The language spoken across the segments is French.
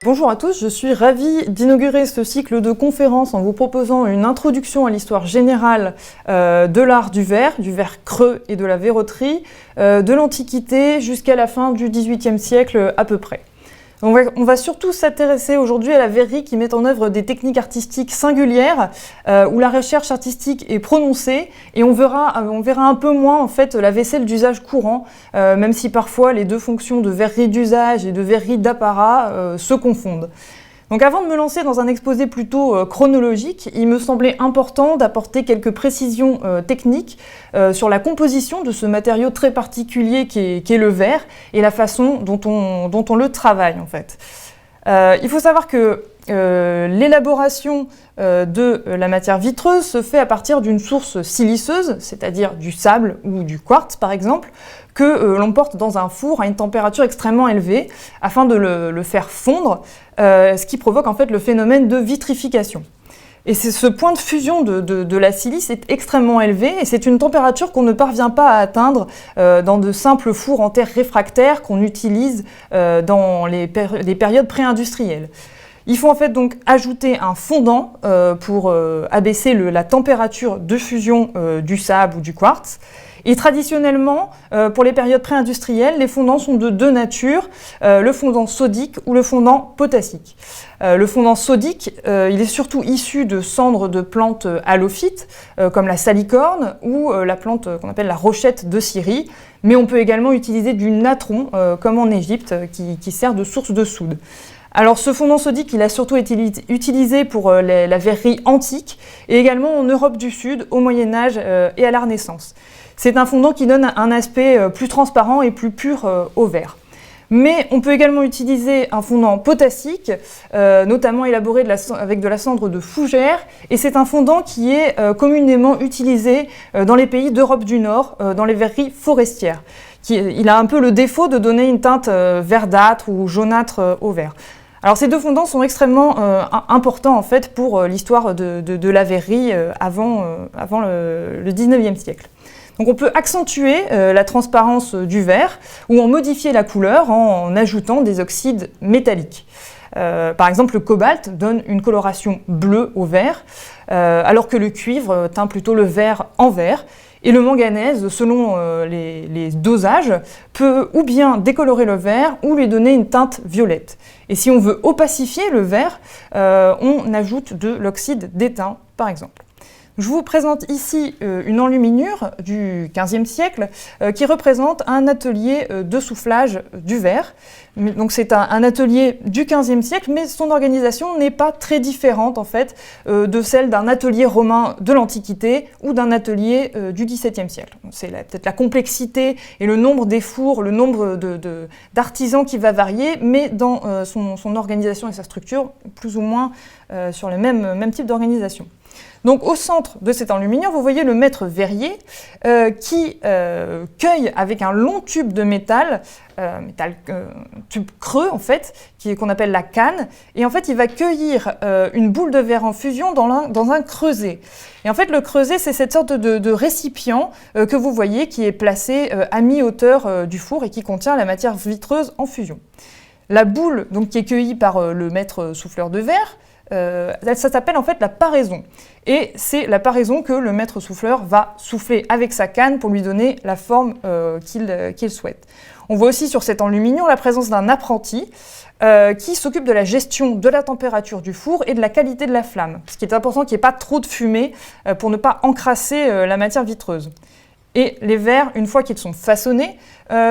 Bonjour à tous, je suis ravie d'inaugurer ce cycle de conférences en vous proposant une introduction à l'histoire générale de l'art du verre creux et de la verroterie, de l'Antiquité jusqu'à la fin du XVIIIe siècle à peu près. On va surtout s'intéresser aujourd'hui à la verrerie qui met en œuvre des techniques artistiques singulières, où la recherche artistique est prononcée, et on verra un peu moins en fait la vaisselle d'usage courant, même si parfois les deux fonctions de verrerie d'usage et de verrerie d'apparat se confondent. Donc avant de me lancer dans un exposé plutôt chronologique, il me semblait important d'apporter quelques précisions techniques sur la composition de ce matériau très particulier qui est le verre et la façon dont on le travaille en fait. Il faut savoir que l'élaboration de la matière vitreuse se fait à partir d'une source siliceuse, c'est-à-dire du sable ou du quartz par exemple, que l'on porte dans un four à une température extrêmement élevée afin de le faire fondre, ce qui provoque en fait le phénomène de vitrification. Et ce point de fusion de la silice est extrêmement élevé et c'est une température qu'on ne parvient pas à atteindre dans de simples fours en terre réfractaire qu'on utilise dans les périodes pré-industrielles. Il faut en fait donc ajouter un fondant pour abaisser la température de fusion du sable ou du quartz. Et traditionnellement, pour les périodes pré-industrielles, les fondants sont de deux natures, le fondant sodique ou le fondant potassique. Le fondant sodique, il est surtout issu de cendres de plantes halophytes, comme la salicorne ou la plante qu'on appelle la rochette de Syrie, mais on peut également utiliser du natron, comme en Égypte, qui sert de source de soude. Alors ce fondant sodique, il a surtout été utilisé pour la verrerie antique et également en Europe du Sud, au Moyen-Âge et à la Renaissance. C'est un fondant qui donne un aspect plus transparent et plus pur au verre. Mais on peut également utiliser un fondant potassique, notamment élaboré avec de la cendre de fougère, et c'est un fondant qui est communément utilisé dans les pays d'Europe du Nord, dans les verreries forestières. Il a un peu le défaut de donner une teinte verdâtre ou jaunâtre au verre. Alors ces deux fondants sont extrêmement importants en fait pour l'histoire de la verrerie avant le 19e siècle. Donc on peut accentuer la transparence du verre ou en modifier la couleur en ajoutant des oxydes métalliques. Par exemple, le cobalt donne une coloration bleue au verre, alors que le cuivre teint plutôt le verre en vert. Et le manganèse, selon les dosages, peut ou bien décolorer le verre ou lui donner une teinte violette. Et si on veut opacifier le verre, on ajoute de l'oxyde d'étain, par exemple. Je vous présente ici une enluminure du XVe siècle qui représente un atelier de soufflage du verre. Donc c'est un atelier du XVe siècle, mais son organisation n'est pas très différente en fait de celle d'un atelier romain de l'Antiquité ou d'un atelier du XVIIe siècle. C'est peut-être la complexité et le nombre des fours, le nombre d'artisans qui va varier, mais dans son organisation et sa structure, plus ou moins sur le même type d'organisation. Donc au centre de cet enluminure, vous voyez le maître verrier qui cueille avec un long tube de métal, tube creux en fait, qu'on appelle la canne, et en fait il va cueillir une boule de verre en fusion dans un creuset. Et en fait le creuset c'est cette sorte de récipient que vous voyez qui est placé à mi-hauteur du four et qui contient la matière vitreuse en fusion. La boule donc, qui est cueillie par le maître souffleur de verre, ça s'appelle en fait la paraison. Et c'est la paraison que le maître souffleur va souffler avec sa canne pour lui donner la forme qu'il souhaite. On voit aussi sur cet enluminure la présence d'un apprenti qui s'occupe de la gestion de la température du four et de la qualité de la flamme. Ce qui est important, qu'il n'y ait pas trop de fumée pour ne pas encrasser la matière vitreuse. Et les verres, une fois qu'ils sont façonnés,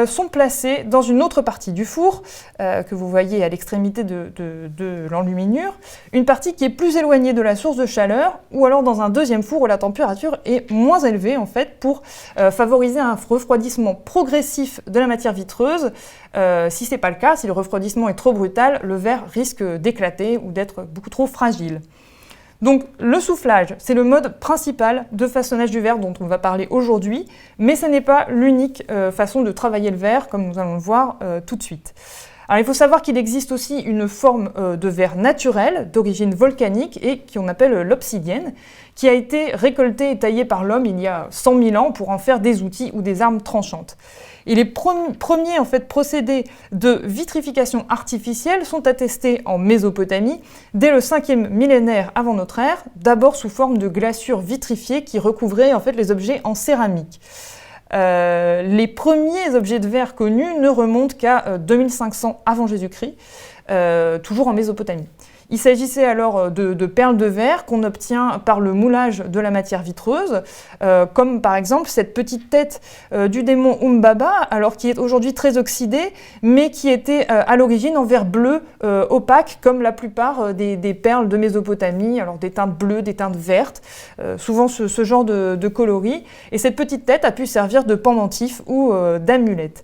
sont placés dans une autre partie du four, que vous voyez à l'extrémité de l'enluminure, une partie qui est plus éloignée de la source de chaleur, ou alors dans un deuxième four où la température est moins élevée, en fait, pour favoriser un refroidissement progressif de la matière vitreuse. Si ce n'est pas le cas, si le refroidissement est trop brutal, le verre risque d'éclater ou d'être beaucoup trop fragile. Donc le soufflage, c'est le mode principal de façonnage du verre dont on va parler aujourd'hui, mais ce n'est pas l'unique façon de travailler le verre, comme nous allons le voir tout de suite. Alors il faut savoir qu'il existe aussi une forme de verre naturel d'origine volcanique et qu'on appelle l'obsidienne, qui a été récoltée et taillée par l'homme il y a 100 000 ans pour en faire des outils ou des armes tranchantes. Et les premiers procédés de vitrification artificielle sont attestés en Mésopotamie dès le 5e millénaire avant notre ère, d'abord sous forme de glaçures vitrifiées qui recouvraient les objets en céramique. Les premiers objets de verre connus ne remontent qu'à 2500 avant Jésus-Christ, toujours en Mésopotamie. Il s'agissait alors de perles de verre qu'on obtient par le moulage de la matière vitreuse, comme par exemple cette petite tête du démon Umbaba, alors qui est aujourd'hui très oxydée, mais qui était à l'origine en verre bleu opaque, comme la plupart des perles de Mésopotamie, alors des teintes bleues, des teintes vertes, souvent ce genre de coloris. Et cette petite tête a pu servir de pendentif ou d'amulette.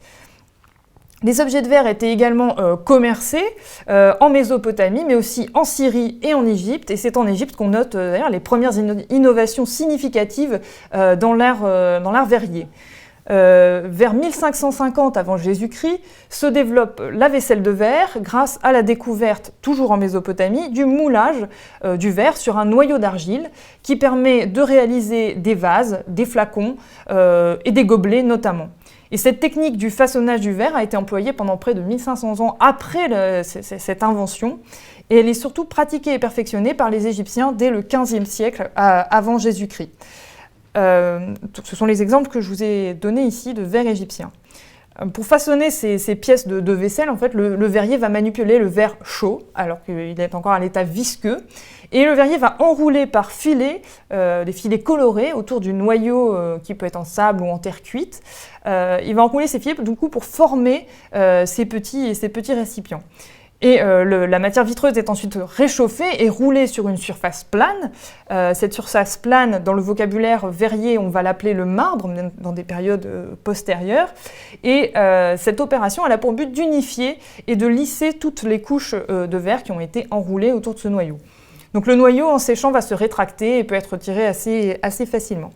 Les objets de verre étaient également commercés en Mésopotamie, mais aussi en Syrie et en Égypte. Et c'est en Égypte qu'on note d'ailleurs les premières innovations significatives dans l'art verrier. Vers 1550 avant Jésus-Christ se développe la vaisselle de verre grâce à la découverte, toujours en Mésopotamie, du moulage du verre sur un noyau d'argile qui permet de réaliser des vases, des flacons et des gobelets notamment. Et cette technique du façonnage du verre a été employée pendant près de 1500 ans après cette invention, et elle est surtout pratiquée et perfectionnée par les Égyptiens dès le XVe siècle avant Jésus-Christ. Ce sont les exemples que je vous ai donnés ici de verre égyptien. Pour façonner ces pièces de vaisselle, le verrier va manipuler le verre chaud, alors qu'il est encore à l'état visqueux, et le verrier va enrouler par filets, des filets colorés autour du noyau qui peut être en sable ou en terre cuite. Il va enrouler ces filets du coup, pour former ces petits récipients. Et la matière vitreuse est ensuite réchauffée et roulée sur une surface plane. Cette surface plane, dans le vocabulaire verrier, on va l'appeler le marbre dans des périodes postérieures. Et cette opération elle a pour but d'unifier et de lisser toutes les couches de verre qui ont été enroulées autour de ce noyau. Donc le noyau, en séchant, va se rétracter et peut être retiré assez facilement.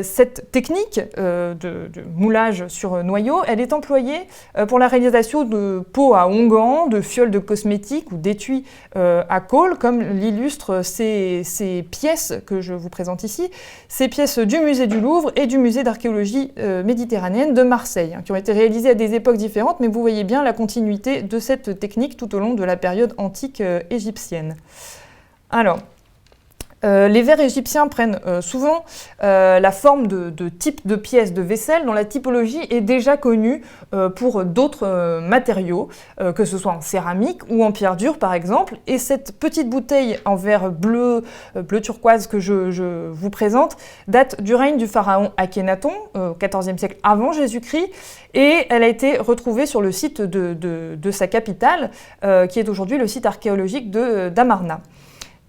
Cette technique de moulage sur noyau, elle est employée pour la réalisation de pots à onguents, de fioles de cosmétiques ou d'étuis à colle, comme l'illustrent ces pièces que je vous présente ici, ces pièces du musée du Louvre et du musée d'archéologie méditerranéenne de Marseille, qui ont été réalisées à des époques différentes, mais vous voyez bien la continuité de cette technique tout au long de la période antique égyptienne. Alors, les verres égyptiens prennent souvent la forme de types de pièces de vaisselle dont la typologie est déjà connue pour d'autres matériaux, que ce soit en céramique ou en pierre dure par exemple. Et cette petite bouteille en verre bleu turquoise que je vous présente date du règne du pharaon Akhénaton, au XIVe siècle avant Jésus-Christ, et elle a été retrouvée sur le site de sa capitale, qui est aujourd'hui le site archéologique d'Amarna.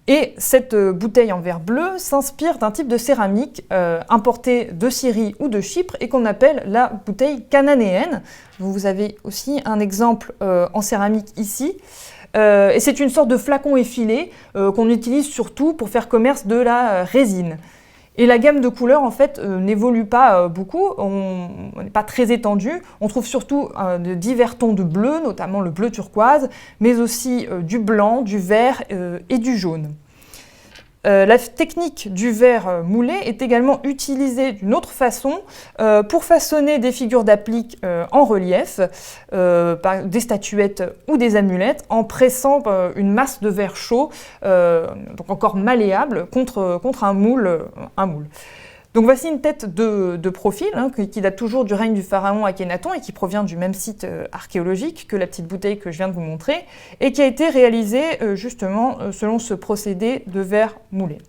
Et cette bouteille en verre bleu s'inspire d'un type de céramique importé de Syrie ou de Chypre et qu'on appelle la bouteille cananéenne. Vous avez aussi un exemple en céramique ici. Et c'est une sorte de flacon effilé qu'on utilise surtout pour faire commerce de la résine. Et la gamme de couleurs, en fait, n'évolue pas beaucoup, on n'est pas très étendu. On trouve surtout de divers tons de bleu, notamment le bleu turquoise, mais aussi du blanc, du vert et du jaune. La technique du verre moulé est également utilisée d'une autre façon pour façonner des figures d'applique en relief, des statuettes ou des amulettes, en pressant une masse de verre chaud, donc encore malléable, contre un moule. Donc voici une tête de profil qui date toujours du règne du pharaon Akhénaton et qui provient du même site archéologique que la petite bouteille que je viens de vous montrer et qui a été réalisée justement selon ce procédé de verre moulé.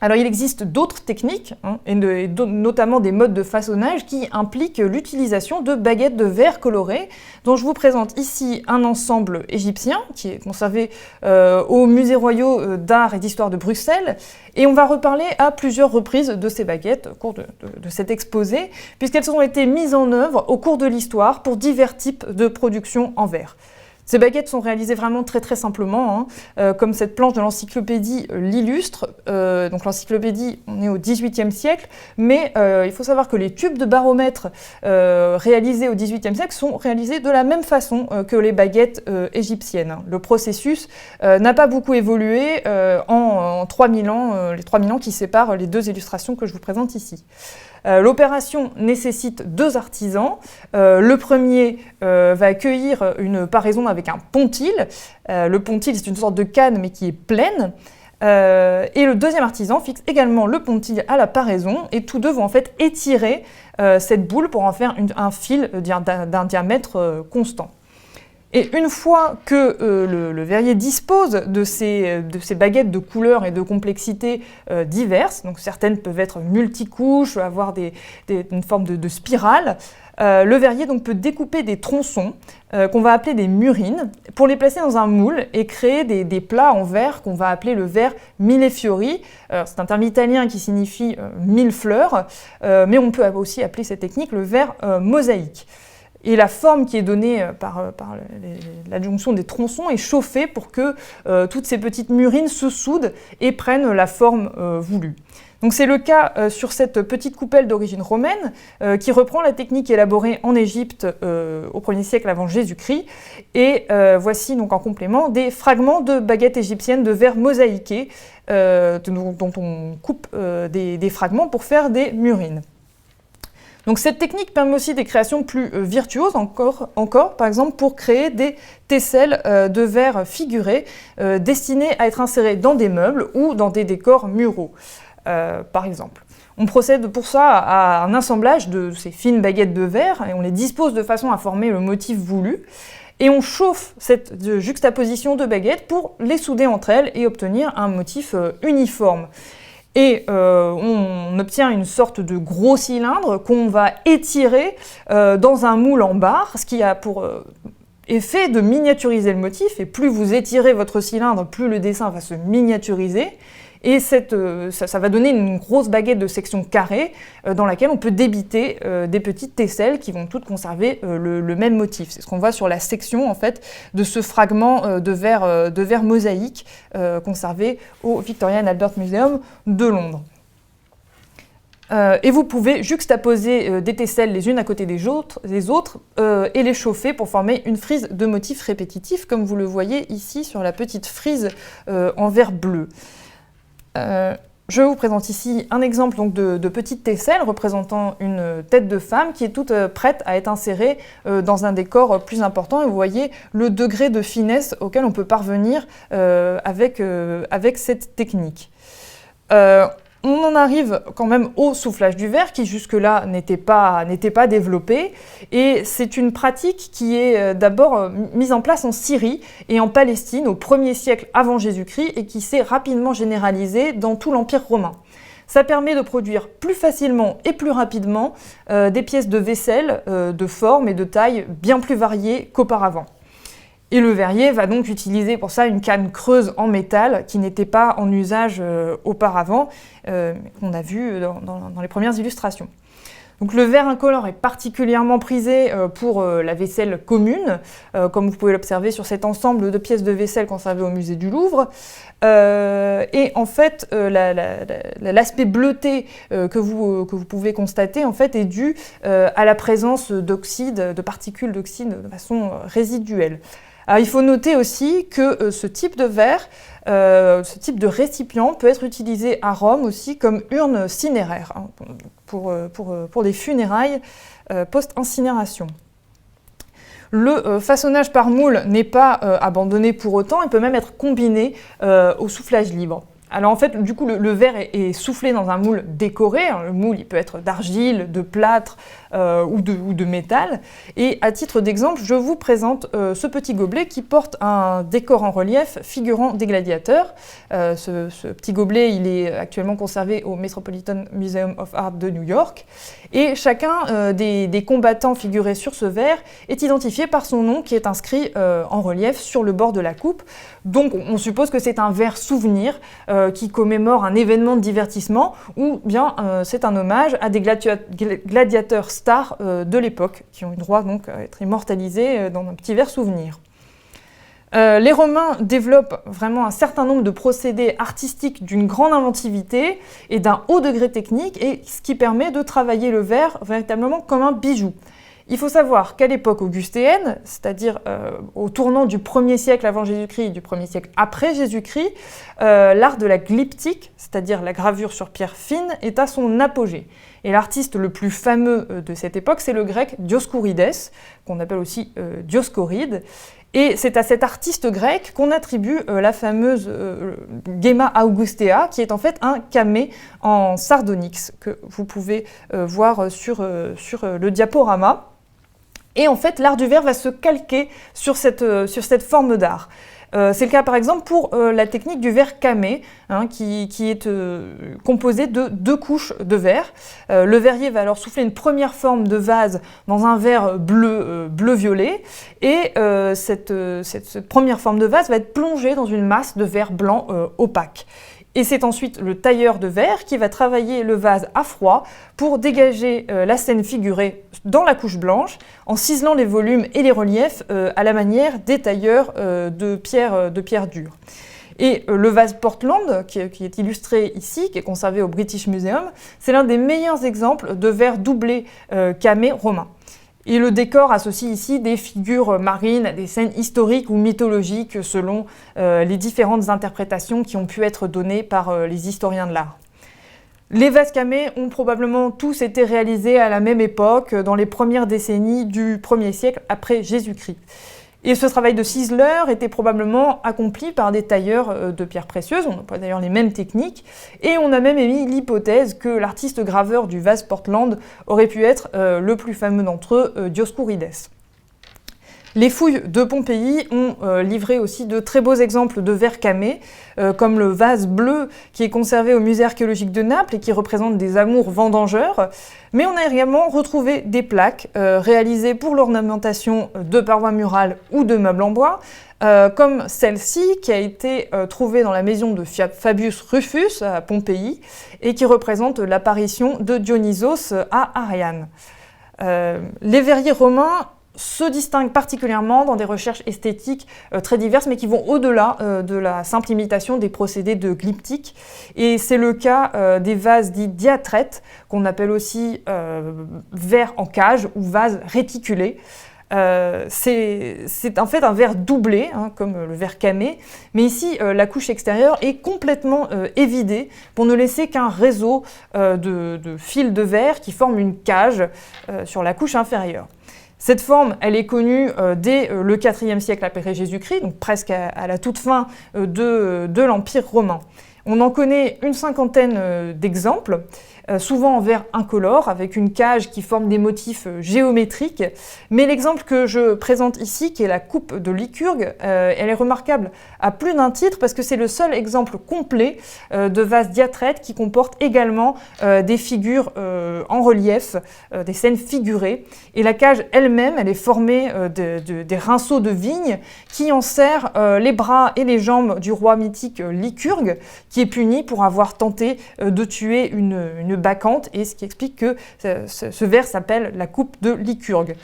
Alors il existe d'autres techniques, et notamment des modes de façonnage qui impliquent l'utilisation de baguettes de verre colorées, dont je vous présente ici un ensemble égyptien qui est conservé au Musée royal d'art et d'histoire de Bruxelles, et on va reparler à plusieurs reprises de ces baguettes au cours de cet exposé, puisqu'elles ont été mises en œuvre au cours de l'histoire pour divers types de production en verre. Ces baguettes sont réalisées vraiment très très simplement, comme cette planche de l'encyclopédie l'illustre. Donc l'encyclopédie, on est au XVIIIe siècle, mais il faut savoir que les tubes de baromètre réalisés au XVIIIe siècle sont réalisés de la même façon que les baguettes égyptiennes. Le processus n'a pas beaucoup évolué en 3000 ans, les 3000 ans qui séparent les deux illustrations que je vous présente ici. L'opération nécessite 2 artisans. Le premier va accueillir une paraison avec un pontil. Le pontil, c'est une sorte de canne, mais qui est pleine. Et le deuxième artisan fixe également le pontil à la paraison, et tous deux vont en fait étirer cette boule pour en faire un fil d'un diamètre constant. Et une fois que le verrier dispose de ces baguettes de couleurs et de complexité diverses, donc certaines peuvent être multicouches, avoir une forme de spirale, le verrier donc, peut découper des tronçons qu'on va appeler des murines pour les placer dans un moule et créer des plats en verre qu'on va appeler le verre millefiori. C'est un terme italien qui signifie mille fleurs, mais on peut aussi appeler cette technique le verre mosaïque. Et la forme qui est donnée par l'adjonction des tronçons est chauffée pour que toutes ces petites murines se soudent et prennent la forme voulue. Donc c'est le cas sur cette petite coupelle d'origine romaine qui reprend la technique élaborée en Égypte au 1er siècle avant Jésus-Christ. Et voici donc en complément des fragments de baguettes égyptiennes de verre mosaïquées dont on coupe des fragments pour faire des murines. Donc cette technique permet aussi des créations plus virtuoses encore, par exemple pour créer des tesselles de verre figurés destinés à être insérés dans des meubles ou dans des décors muraux, par exemple. On procède pour ça à un assemblage de ces fines baguettes de verre et on les dispose de façon à former le motif voulu. Et on chauffe cette juxtaposition de baguettes pour les souder entre elles et obtenir un motif uniforme. Et on obtient une sorte de gros cylindre qu'on va étirer dans un moule en barre, ce qui a pour effet de miniaturiser le motif. Et plus vous étirez votre cylindre, plus le dessin va se miniaturiser. Et ça va donner une grosse baguette de section carrée dans laquelle on peut débiter des petites tesselles qui vont toutes conserver le même motif. C'est ce qu'on voit sur la section en fait, de ce fragment de verre mosaïque conservé au Victoria and Albert Museum de Londres. Et vous pouvez juxtaposer des tesselles les unes à côté des autres et les chauffer pour former une frise de motifs répétitifs, comme vous le voyez ici sur la petite frise en verre bleu. Je vous présente ici un exemple donc, de petite tesselle représentant une tête de femme qui est toute prête à être insérée dans un décor plus important. Et vous voyez le degré de finesse auquel on peut parvenir avec cette technique. On en arrive quand même au soufflage du verre qui jusque-là n'était pas développé, et c'est une pratique qui est d'abord mise en place en Syrie et en Palestine au 1er siècle avant Jésus-Christ et qui s'est rapidement généralisée dans tout l'Empire romain. Ça permet de produire plus facilement et plus rapidement des pièces de vaisselle de forme et de taille bien plus variées qu'auparavant. Et le verrier va donc utiliser pour ça une canne creuse en métal qui n'était pas en usage auparavant, qu'on a vu dans les premières illustrations. Donc le verre incolore est particulièrement prisé pour la vaisselle commune, comme vous pouvez l'observer sur cet ensemble de pièces de vaisselle conservées au musée du Louvre. Et en fait, l'aspect bleuté que vous pouvez constater en fait, est dû à la présence de particules d'oxyde de façon résiduelle. Alors, il faut noter aussi que ce type de verre, ce type de récipient peut être utilisé à Rome aussi comme urne cinéraire pour des funérailles post-incinération. Le façonnage par moule n'est pas abandonné pour autant, il peut même être combiné au soufflage libre. Alors en fait, du coup, le verre est soufflé dans un moule décoré. Le moule, il peut être d'argile, de plâtre ou de métal. Et à titre d'exemple, je vous présente ce petit gobelet qui porte un décor en relief figurant des gladiateurs. Ce petit gobelet, il est actuellement conservé au Metropolitan Museum of Art de New York. Et chacun des combattants figurés sur ce verre est identifié par son nom qui est inscrit en relief sur le bord de la coupe. Donc on suppose que c'est un verre souvenir qui commémore un événement de divertissement ou bien c'est un hommage à des gladiateurs stars de l'époque qui ont eu droit donc à être immortalisés dans un petit verre souvenir. Les Romains développent vraiment un certain nombre de procédés artistiques d'une grande inventivité et d'un haut degré technique, et ce qui permet de travailler le verre véritablement comme un bijou. Il faut savoir qu'à l'époque augustéenne, c'est-à-dire au tournant du 1er siècle avant Jésus-Christ et du 1er siècle après Jésus-Christ, l'art de la glyptique, c'est-à-dire la gravure sur pierre fine, est à son apogée. Et l'artiste le plus fameux de cette époque, c'est le grec Dioscurides, qu'on appelle aussi Dioscoride. Et c'est à cet artiste grec qu'on attribue la fameuse Gemma Augustea, qui est en fait un camée en sardonyx, que vous pouvez voir sur le diaporama. Et en fait, l'art du verre va se calquer sur cette forme d'art. C'est le cas par exemple pour la technique du verre camé, qui est composée de 2 couches de verre. Le verrier va alors souffler une première forme de vase dans un verre bleu-violet, et cette première forme de vase va être plongée dans une masse de verre blanc opaque. Et c'est ensuite le tailleur de verre qui va travailler le vase à froid pour dégager la scène figurée dans la couche blanche, en ciselant les volumes et les reliefs à la manière des tailleurs de pierre dure. Et le vase Portland, qui est illustré ici, qui est conservé au British Museum, c'est l'un des meilleurs exemples de verre doublé camé romain. Et le décor associe ici des figures marines à des scènes historiques ou mythologiques selon les différentes interprétations qui ont pu être données par les historiens de l'art. Les vases camés ont probablement tous été réalisés à la même époque, dans les premières décennies du 1er siècle après Jésus-Christ. Et ce travail de ciseleur était probablement accompli par des tailleurs de pierres précieuses, on n'a pas d'ailleurs les mêmes techniques, et on a même émis l'hypothèse que l'artiste graveur du vase Portland aurait pu être le plus fameux d'entre eux, Dioscurides. Les fouilles de Pompéi ont livré aussi de très beaux exemples de verre camé, comme le vase bleu qui est conservé au musée archéologique de Naples et qui représente des amours vendangeurs. Mais on a également retrouvé des plaques réalisées pour l'ornementation de parois murales ou de meubles en bois, comme celle-ci qui a été trouvée dans la maison de Fabius Rufus à Pompéi et qui représente l'apparition de Dionysos à Ariane. Les verriers romains se distinguent particulièrement dans des recherches esthétiques très diverses, mais qui vont au-delà de la simple imitation des procédés de glyptique. Et c'est le cas des vases dits diatrètes, qu'on appelle aussi verre en cage ou vase réticulé. C'est en fait un verre doublé, comme le verre camé, mais ici la couche extérieure est complètement évidée pour ne laisser qu'un réseau de fils de verre qui forment une cage sur la couche inférieure. Cette forme, elle est connue dès le IVe siècle après Jésus-Christ, donc presque à la toute fin de l'Empire romain. On en connaît une cinquantaine d'exemples, souvent en verre incolore, avec une cage qui forme des motifs géométriques. Mais l'exemple que je présente ici, qui est la coupe de Lycurgue, elle est remarquable à plus d'un titre parce que c'est le seul exemple complet de vase diatrète qui comporte également des figures en relief, des scènes figurées. Et la cage elle-même, elle est formée des rinceaux de vigne qui enserrent les bras et les jambes du roi mythique Lycurgue, qui est puni pour avoir tenté de tuer une bacchante, et ce qui explique que ce verre s'appelle la coupe de Lycurgue.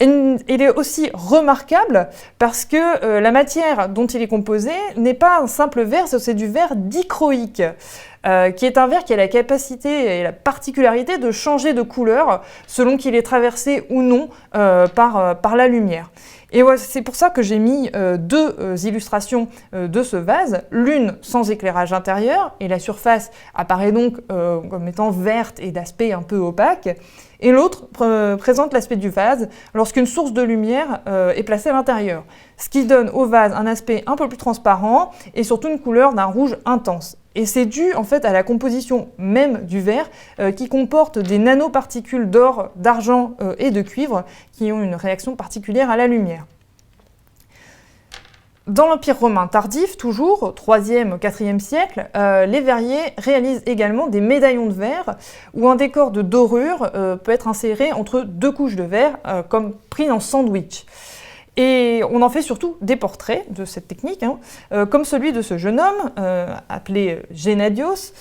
Il est aussi remarquable parce que la matière dont il est composé n'est pas un simple verre, c'est du verre dichroïque, qui est un verre qui a la capacité et la particularité de changer de couleur selon qu'il est traversé ou non par la lumière. Et ouais, c'est pour ça que j'ai mis deux illustrations de ce vase, l'une sans éclairage intérieur, et la surface apparaît donc comme étant verte et d'aspect un peu opaque, et l'autre présente l'aspect du vase lorsqu'une source de lumière est placée à l'intérieur, ce qui donne au vase un aspect un peu plus transparent et surtout une couleur d'un rouge intense. Et c'est dû en fait à la composition même du verre qui comporte des nanoparticules d'or, d'argent et de cuivre qui ont une réaction particulière à la lumière. Dans l'Empire romain tardif, toujours, au IIIe, IVe siècle, les verriers réalisent également des médaillons de verre où un décor de dorure peut être inséré entre deux couches de verre, comme pris en sandwich. Et on en fait surtout des portraits de cette technique, comme celui de ce jeune homme, appelé Gennadios,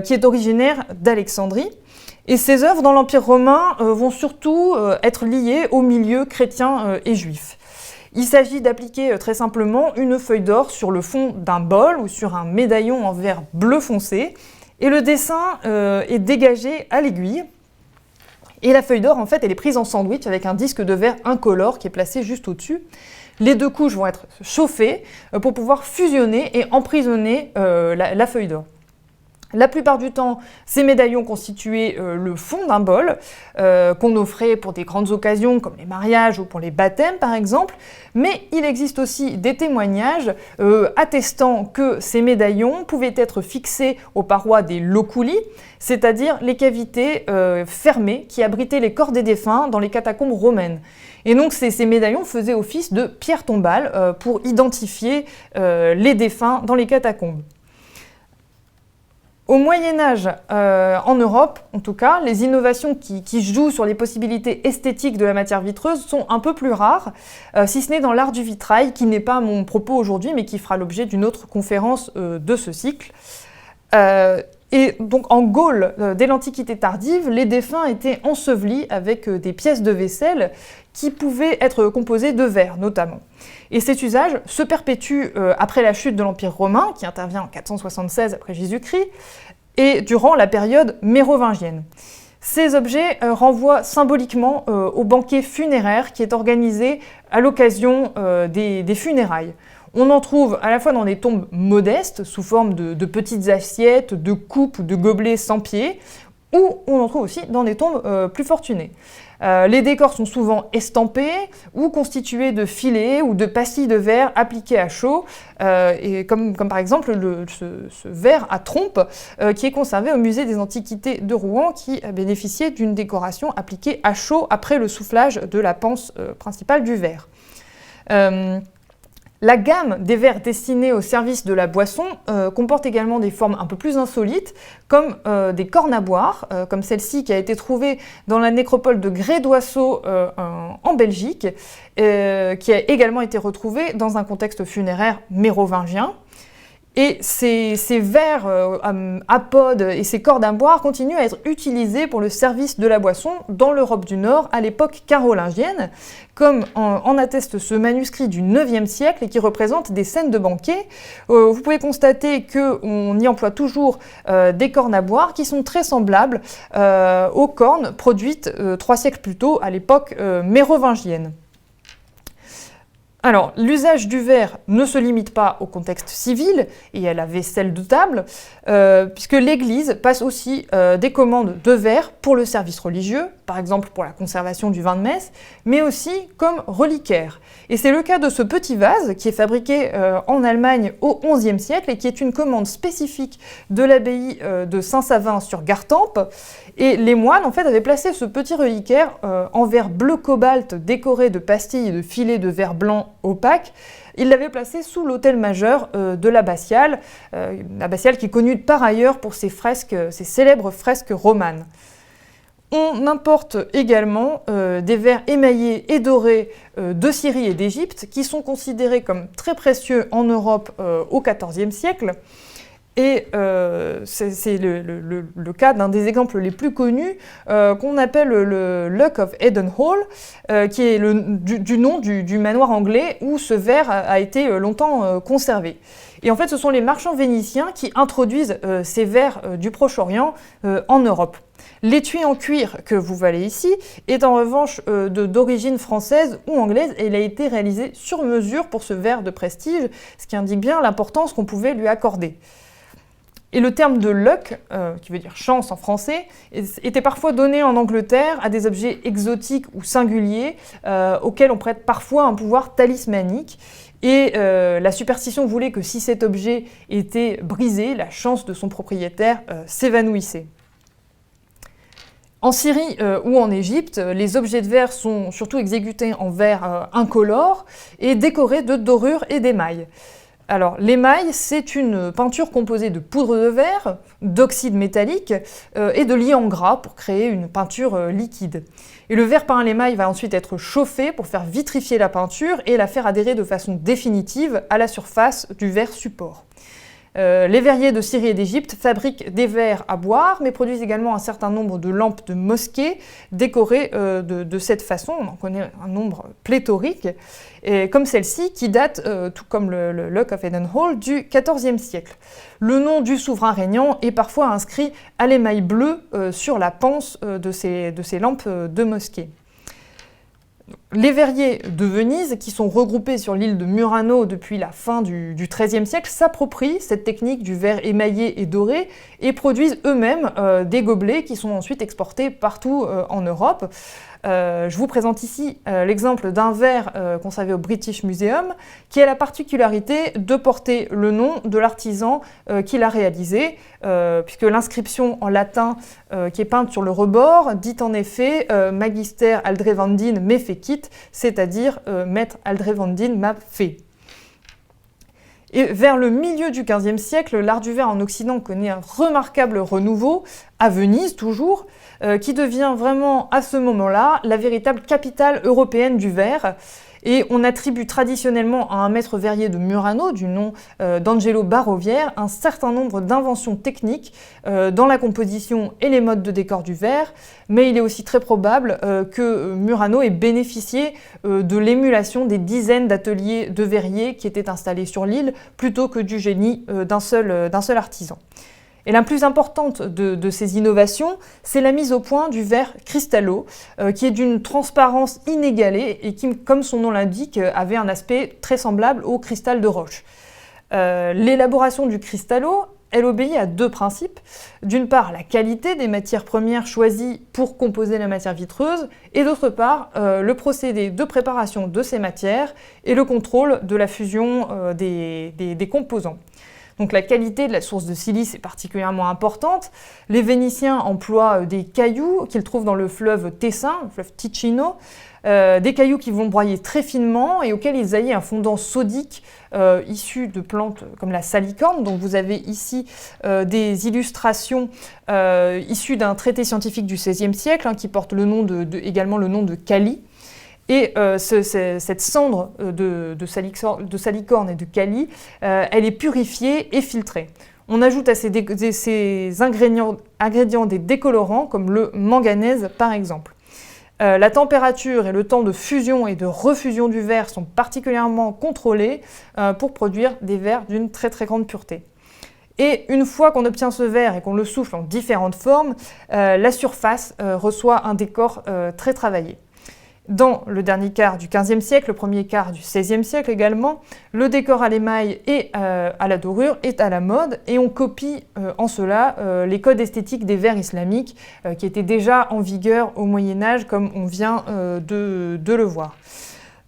qui est originaire d'Alexandrie. Et ses œuvres dans l'Empire romain vont surtout être liées au milieu chrétien et juif. Il s'agit d'appliquer très simplement une feuille d'or sur le fond d'un bol ou sur un médaillon en verre bleu foncé, et le dessin est dégagé à l'aiguille. Et la feuille d'or, en fait, elle est prise en sandwich avec un disque de verre incolore qui est placé juste au-dessus. Les deux couches vont être chauffées pour pouvoir fusionner et emprisonner la feuille d'or. La plupart du temps, ces médaillons constituaient le fond d'un bol qu'on offrait pour des grandes occasions comme les mariages ou pour les baptêmes par exemple, mais il existe aussi des témoignages attestant que ces médaillons pouvaient être fixés aux parois des loculi, c'est-à-dire les cavités fermées qui abritaient les corps des défunts dans les catacombes romaines. Et donc ces médaillons faisaient office de pierre tombale pour identifier les défunts dans les catacombes. Au Moyen-Âge, en Europe, en tout cas, les innovations qui jouent sur les possibilités esthétiques de la matière vitreuse sont un peu plus rares, si ce n'est dans l'art du vitrail, qui n'est pas mon propos aujourd'hui, mais qui fera l'objet d'une autre conférence de ce cycle. Et donc en Gaule, dès l'Antiquité tardive, les défunts étaient ensevelis avec des pièces de vaisselle qui pouvaient être composées de verre, notamment. Et cet usage se perpétue après la chute de l'Empire romain, qui intervient en 476 après Jésus-Christ, et durant la période mérovingienne. Ces objets renvoient symboliquement au banquet funéraire qui est organisé à l'occasion des funérailles. On en trouve à la fois dans des tombes modestes, sous forme de petites assiettes, de coupes ou de gobelets sans pied, ou on en trouve aussi dans des tombes plus fortunées. Les décors sont souvent estampés ou constitués de filets ou de pastilles de verre appliquées à chaud, et comme par exemple ce verre à trompe qui est conservé au musée des Antiquités de Rouen, qui a bénéficié d'une décoration appliquée à chaud après le soufflage de la panse principale du verre. La gamme des verres destinés au service de la boisson comporte également des formes un peu plus insolites, comme des cornes à boire, comme celle-ci qui a été trouvée dans la nécropole de Grey-d'Oisseau en Belgique, qui a également été retrouvée dans un contexte funéraire mérovingien. Et ces verres à pod et ces cordes à boire continuent à être utilisés pour le service de la boisson dans l'Europe du Nord à l'époque carolingienne, comme en atteste ce manuscrit du IXe siècle et qui représente des scènes de banquet. Vous pouvez constater qu'on y emploie toujours des cornes à boire qui sont très semblables aux cornes produites 3 siècles plus tôt à l'époque mérovingienne. Alors, l'usage du verre ne se limite pas au contexte civil et à la vaisselle de table, puisque l'Église passe aussi des commandes de verre pour le service religieux, par exemple pour la conservation du vin de messe, mais aussi comme reliquaire. Et c'est le cas de ce petit vase qui est fabriqué en Allemagne au XIe siècle et qui est une commande spécifique de l'abbaye de Saint-Savin sur Gartempe. Et les moines, en fait, avaient placé ce petit reliquaire en verre bleu cobalt décoré de pastilles et de filets de verre blanc opaque. Ils l'avaient placé sous l'autel majeur de l'abbatiale qui est connue par ailleurs pour ses célèbres fresques romanes. On importe également des verres émaillés et dorés de Syrie et d'Égypte qui sont considérés comme très précieux en Europe au XIVe siècle. Et c'est le cas d'un des exemples les plus connus qu'on appelle le Luck of Edenhall, qui est du nom du manoir anglais où ce verre a été longtemps conservé. Et en fait, ce sont les marchands vénitiens qui introduisent ces verres du Proche-Orient en Europe. L'étui en cuir que vous voyez ici est en revanche d'origine française ou anglaise et il a été réalisé sur mesure pour ce verre de prestige, ce qui indique bien l'importance qu'on pouvait lui accorder. Et le terme de luck, qui veut dire chance en français, était parfois donné en Angleterre à des objets exotiques ou singuliers auxquels on prête parfois un pouvoir talismanique. Et la superstition voulait que si cet objet était brisé, la chance de son propriétaire s'évanouissait. En Syrie ou en Égypte, les objets de verre sont surtout exécutés en verre incolore et décorés de dorures et d'émail. Alors, l'émail, c'est une peinture composée de poudre de verre, d'oxyde métallique et de liant gras pour créer une peinture liquide. Et le verre peint à l'émail va ensuite être chauffé pour faire vitrifier la peinture et la faire adhérer de façon définitive à la surface du verre support. Les verriers de Syrie et d'Égypte fabriquent des verres à boire, mais produisent également un certain nombre de lampes de mosquée décorées de cette façon. On en connaît un nombre pléthorique, et comme celle-ci qui date, tout comme le Luck of Edenhall, du XIVe siècle. Le nom du souverain régnant est parfois inscrit à l'émail bleu sur la panse de ces lampes de mosquée. Les verriers de Venise, qui sont regroupés sur l'île de Murano depuis la fin du XIIIe siècle, s'approprient cette technique du verre émaillé et doré et produisent eux-mêmes des gobelets qui sont ensuite exportés partout en Europe. Je vous présente ici l'exemple d'un verre conservé au British Museum qui a la particularité de porter le nom de l'artisan qui l'a réalisé, puisque l'inscription en latin qui est peinte sur le rebord dit en effet « Magister Aldrevandin me fecit », c'est-à-dire « Maître Aldrevandin m'a fait ». Et vers le milieu du XVe siècle, l'art du verre en Occident connaît un remarquable renouveau, à Venise toujours, qui devient vraiment à ce moment-là la véritable capitale européenne du verre. Et on attribue traditionnellement à un maître verrier de Murano, du nom d'Angelo Barovière, un certain nombre d'inventions techniques dans la composition et les modes de décor du verre, mais il est aussi très probable que Murano ait bénéficié de l'émulation des dizaines d'ateliers de verriers qui étaient installés sur l'île, plutôt que du génie d'un seul artisan. Et la plus importante de ces innovations, c'est la mise au point du verre cristallo, qui est d'une transparence inégalée et qui, comme son nom l'indique, avait un aspect très semblable au cristal de roche. L'élaboration du cristallo, elle obéit à deux principes. D'une part, la qualité des matières premières choisies pour composer la matière vitreuse, et d'autre part, le procédé de préparation de ces matières et le contrôle de la fusion des composants. Donc la qualité de la source de silice est particulièrement importante. Les Vénitiens emploient des cailloux qu'ils trouvent dans le fleuve Tessin, le fleuve Ticino, des cailloux qui vont broyer très finement et auxquels ils allient un fondant sodique issu de plantes comme la salicorne. Donc vous avez ici des illustrations issues d'un traité scientifique du XVIe siècle qui porte également le nom de kali. Et cette cendre de salicorne et de kali, elle est purifiée et filtrée. On ajoute à ces ingrédients des décolorants, comme le manganèse par exemple. La température et le temps de fusion et de refusion du verre sont particulièrement contrôlés pour produire des verres d'une très très grande pureté. Et une fois qu'on obtient ce verre et qu'on le souffle en différentes formes, la surface reçoit un décor très travaillé. Dans le dernier quart du XVe siècle, le premier quart du XVIe siècle également, le décor à l'émail et à la dorure est à la mode et on copie en cela les codes esthétiques des verres islamiques qui étaient déjà en vigueur au Moyen-Âge comme on vient de le voir.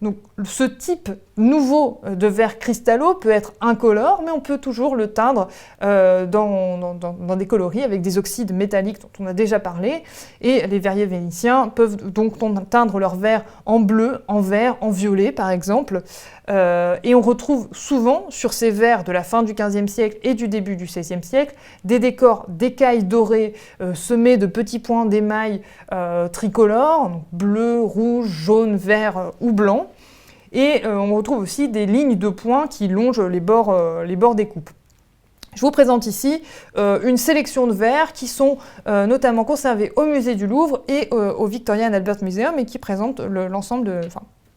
Donc, ce type nouveau de verre cristallo peut être incolore, mais on peut toujours le teindre dans des coloris avec des oxydes métalliques dont on a déjà parlé. Et les verriers vénitiens peuvent donc teindre leur verre en bleu, en vert, en violet par exemple. Et on retrouve souvent sur ces verres de la fin du XVe siècle et du début du XVIe siècle des décors d'écailles dorées semés de petits points d'émail tricolores, donc bleu, rouge, jaune, vert ou blanc. Et on retrouve aussi des lignes de points qui longent les bords des coupes. Je vous présente ici une sélection de verres qui sont notamment conservés au musée du Louvre et au Victoria and Albert Museum et qui présentent l'ensemble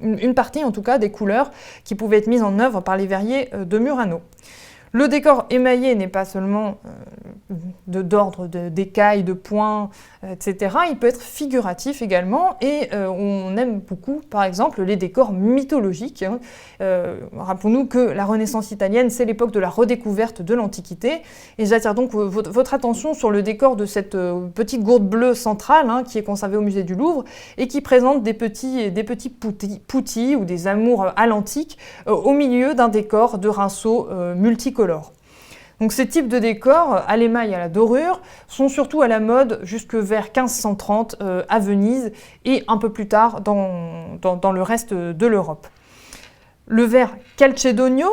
une partie en tout cas des couleurs qui pouvaient être mises en œuvre par les verriers de Murano. Le décor émaillé n'est pas seulement d'ordre d'écailles, de points, etc. Il peut être figuratif également et on aime beaucoup, par exemple, les décors mythologiques. Rappelons-nous que la Renaissance italienne, c'est l'époque de la redécouverte de l'Antiquité. Et j'attire donc votre attention sur le décor de cette petite gourde bleue centrale qui est conservée au musée du Louvre et qui présente des petits poutis ou des amours à l'antique au milieu d'un décor de rinceaux multicolores. Donc ces types de décors, à l'émail et à la dorure, sont surtout à la mode jusque vers 1530 à Venise et un peu plus tard dans le reste de l'Europe. Le verre Calcedonio,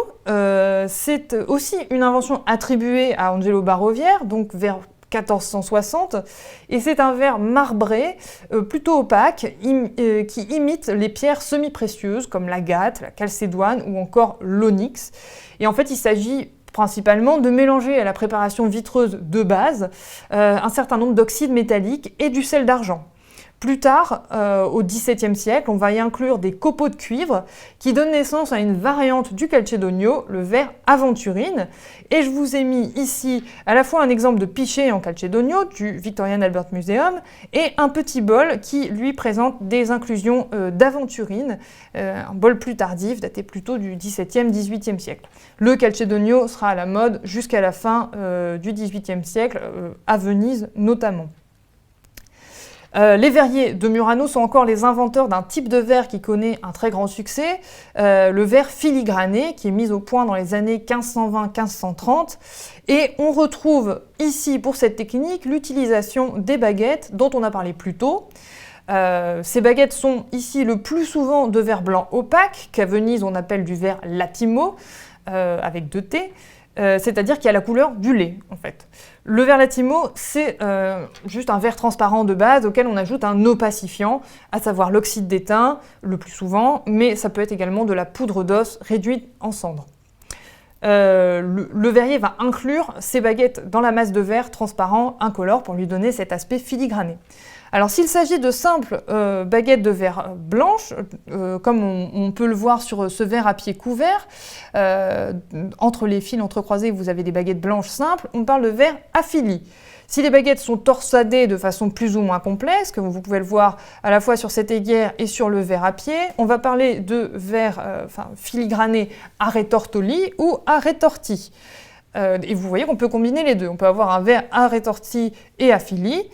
c'est aussi une invention attribuée à Angelo Barovière, donc vers 1460, et c'est un verre marbré, plutôt opaque, qui imite les pierres semi-précieuses comme l'agate, la calcédoine ou encore l'onyx. Et en fait, il s'agit principalement de mélanger à la préparation vitreuse de base un certain nombre d'oxydes métalliques et du sel d'argent. Plus tard, au XVIIe siècle, on va y inclure des copeaux de cuivre qui donnent naissance à une variante du calcedonio, le verre aventurine. Et je vous ai mis ici à la fois un exemple de pichet en calcedonio du Victorian Albert Museum et un petit bol qui, lui, présente des inclusions d'aventurine, un bol plus tardif, daté plutôt du XVIIe, XVIIIe siècle. Le calcedonio sera à la mode jusqu'à la fin du XVIIIe siècle, à Venise notamment. Les verriers de Murano sont encore les inventeurs d'un type de verre qui connaît un très grand succès, le verre filigrané, qui est mis au point dans les années 1520-1530. Et on retrouve ici, pour cette technique, l'utilisation des baguettes dont on a parlé plus tôt. Ces baguettes sont ici le plus souvent de verre blanc opaque, qu'à Venise on appelle du verre latimo, avec 2 T. C'est-à-dire qu'il y a la couleur du lait, en fait. Le verre latimo, c'est juste un verre transparent de base auquel on ajoute un opacifiant, à savoir l'oxyde d'étain, le plus souvent, mais ça peut être également de la poudre d'os réduite en cendres. Le verrier va inclure ces baguettes dans la masse de verre transparent incolore pour lui donner cet aspect filigrané. Alors s'il s'agit de simples baguettes de verre blanches, comme on peut le voir sur ce verre à pied couvert, entre les fils entrecroisés vous avez des baguettes blanches simples, on parle de verre à filis. Si les baguettes sont torsadées de façon plus ou moins complexe, comme vous pouvez le voir à la fois sur cette aiguière et sur le verre à pied, on va parler de verre filigrané à rétortoli ou à rétorti. Et vous voyez qu'on peut combiner les deux. On peut avoir un verre à rétorti et à filis,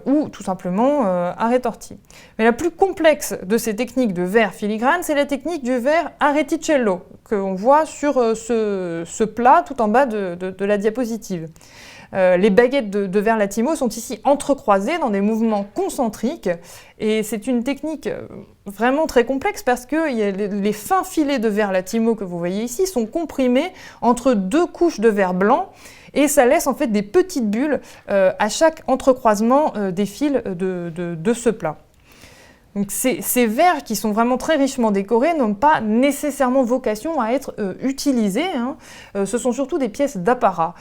ou tout simplement à rétorti. Mais la plus complexe de ces techniques de verre filigrane, c'est la technique du verre à reticello, qu'on voit sur ce plat tout en bas de la diapositive. Les baguettes de verre latimo sont ici entrecroisées dans des mouvements concentriques et c'est une technique vraiment très complexe parce que les fins filets de verre latimo que vous voyez ici sont comprimés entre 2 couches de verre blanc et ça laisse en fait des petites bulles à chaque entrecroisement des fils de ce plat. Donc ces verres qui sont vraiment très richement décorés n'ont pas nécessairement vocation à être utilisés. Ce sont surtout des pièces d'apparat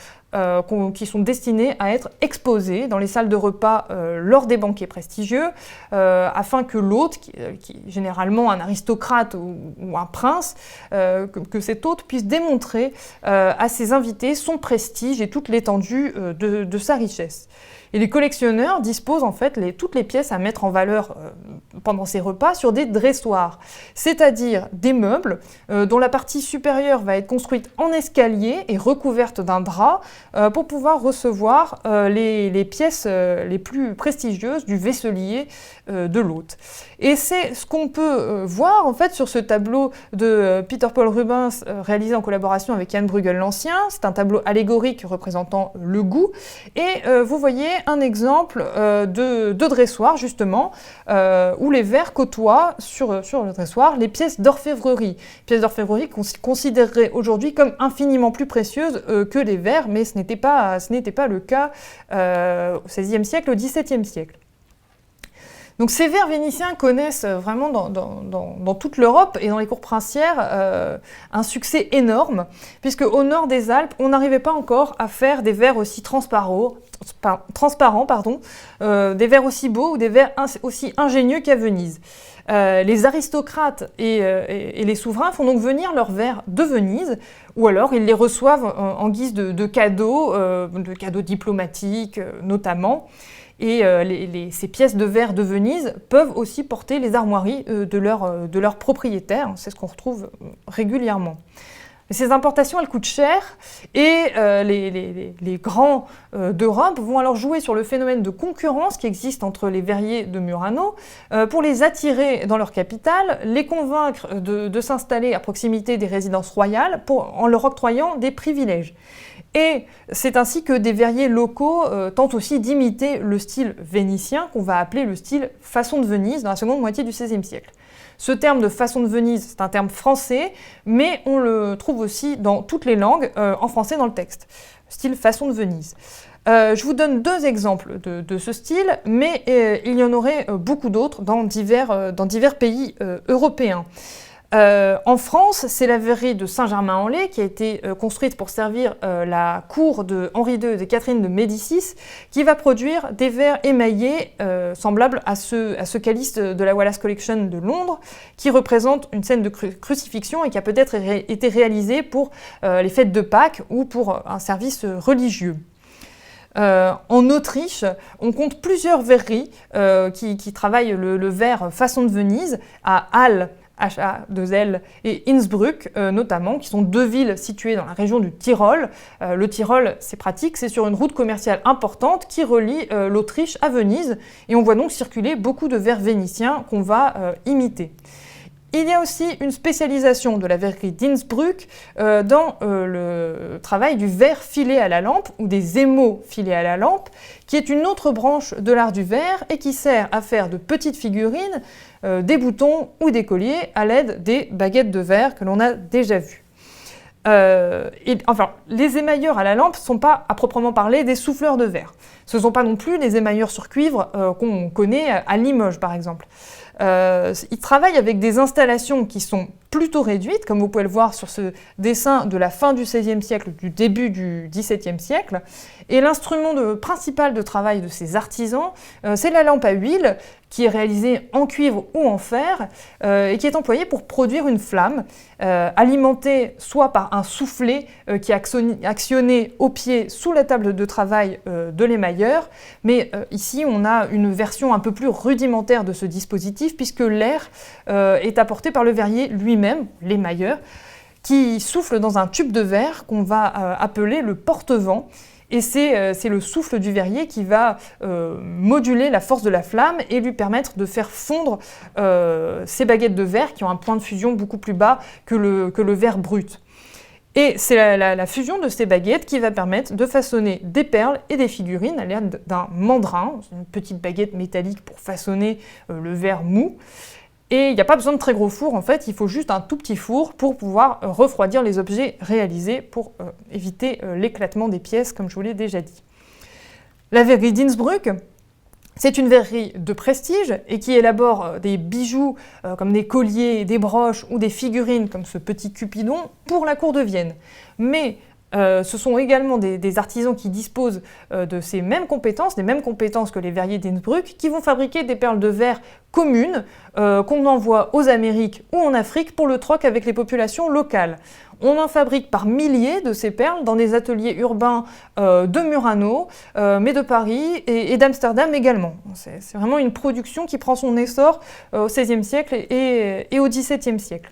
qui sont destinées à être exposées dans les salles de repas lors des banquets prestigieux, afin que l'hôte, qui est généralement un aristocrate ou un prince, que cet hôte puisse démontrer à ses invités son prestige et toute l'étendue de sa richesse. Et les collectionneurs disposent en fait toutes les pièces à mettre en valeur pendant ces repas sur des dressoirs, c'est-à-dire des meubles dont la partie supérieure va être construite en escalier et recouverte d'un drap pour pouvoir recevoir les pièces les plus prestigieuses du vaisselier de l'hôte. Et c'est ce qu'on peut voir en fait sur ce tableau de Peter Paul Rubens réalisé en collaboration avec Jan Bruegel l'Ancien. C'est un tableau allégorique représentant le goût et vous voyez un exemple de dressoir justement où les verres côtoient sur le dressoir les pièces d'orfèvrerie. Pièces d'orfèvrerie qu'on considérerait aujourd'hui comme infiniment plus précieuses que les verres, mais ce n'était pas le cas au XVIe siècle, au XVIIe siècle. Donc ces verres vénitiens connaissent vraiment dans toute l'Europe et dans les cours princières un succès énorme, puisque au nord des Alpes, on n'arrivait pas encore à faire des verres aussi transparents, des verres aussi beaux ou des verres aussi ingénieux qu'à Venise. Les aristocrates et les souverains font donc venir leurs verres de Venise, ou alors ils les reçoivent en guise de cadeaux diplomatiques notamment. Et ces pièces de verre de Venise peuvent aussi porter les armoiries de leurs propriétaires. C'est ce qu'on retrouve régulièrement. Mais ces importations, elles coûtent cher et les grands d'Europe vont alors jouer sur le phénomène de concurrence qui existe entre les verriers de Murano pour les attirer dans leur capitale, les convaincre de s'installer à proximité des résidences royales en leur octroyant des privilèges. Et c'est ainsi que des verriers locaux tentent aussi d'imiter le style vénitien qu'on va appeler le style façon de Venise dans la seconde moitié du XVIe siècle. Ce terme de façon de Venise, c'est un terme français, mais on le trouve aussi dans toutes les langues, en français dans le texte. Style façon de Venise. Je vous donne 2 exemples de ce style, mais il y en aurait beaucoup d'autres dans divers pays européens. En France, c'est la verrerie de Saint-Germain-en-Laye qui a été construite pour servir la cour de Henri II et de Catherine de Médicis, qui va produire des verres émaillés semblables à ce calice de la Wallace Collection de Londres, qui représente une scène de crucifixion et qui a peut-être été réalisé pour les fêtes de Pâques ou pour un service religieux. En Autriche, on compte plusieurs verreries qui travaillent le verre façon de Venise, à Halle, H-A-2-L, et Innsbruck notamment, qui sont deux villes situées dans la région du Tyrol. Le Tyrol, c'est pratique, c'est sur une route commerciale importante qui relie l'Autriche à Venise, et on voit donc circuler beaucoup de verres vénitiens qu'on va imiter. Il y a aussi une spécialisation de la verrerie d'Innsbruck dans le travail du verre filé à la lampe, ou des émaux filés à la lampe, qui est une autre branche de l'art du verre et qui sert à faire de petites figurines, des boutons ou des colliers à l'aide des baguettes de verre que l'on a déjà vues. Les émailleurs à la lampe ne sont pas, à proprement parler, des souffleurs de verre. Ce ne sont pas non plus les émailleurs sur cuivre qu'on connaît à Limoges, par exemple. Ils travaillent avec des installations qui sont plutôt réduites, comme vous pouvez le voir sur ce dessin de la fin du XVIe siècle, du début du XVIIe siècle. Et l'instrument principal de travail de ces artisans, c'est la lampe à huile, qui est réalisée en cuivre ou en fer, et qui est employée pour produire une flamme, alimentée soit par un soufflet qui est actionné au pied sous la table de travail de l'émailleur, mais ici on a une version un peu plus rudimentaire de ce dispositif, puisque l'air est apporté par le verrier lui-même, l'émailleur, qui souffle dans un tube de verre qu'on va appeler le porte-vent. Et c'est le souffle du verrier qui va moduler la force de la flamme et lui permettre de faire fondre ces baguettes de verre qui ont un point de fusion beaucoup plus bas que le verre brut. Et c'est la fusion de ces baguettes qui va permettre de façonner des perles et des figurines à l'aide d'un mandrin, une petite baguette métallique pour façonner le verre mou. Et il n'y a pas besoin de très gros fours, en fait, il faut juste un tout petit four pour pouvoir refroidir les objets réalisés pour éviter l'éclatement des pièces, comme je vous l'ai déjà dit. La verrerie d'Innsbruck, c'est une verrerie de prestige et qui élabore des bijoux comme des colliers, des broches ou des figurines comme ce petit Cupidon pour la cour de Vienne. Mais ce sont également des artisans qui disposent de ces mêmes compétences, des mêmes compétences que les verriers d'Innsbruck, qui vont fabriquer des perles de verre communes qu'on envoie aux Amériques ou en Afrique pour le troc avec les populations locales. On en fabrique par milliers de ces perles dans des ateliers urbains de Murano, mais de Paris et d'Amsterdam également. C'est vraiment une production qui prend son essor au XVIe siècle et au XVIIe siècle.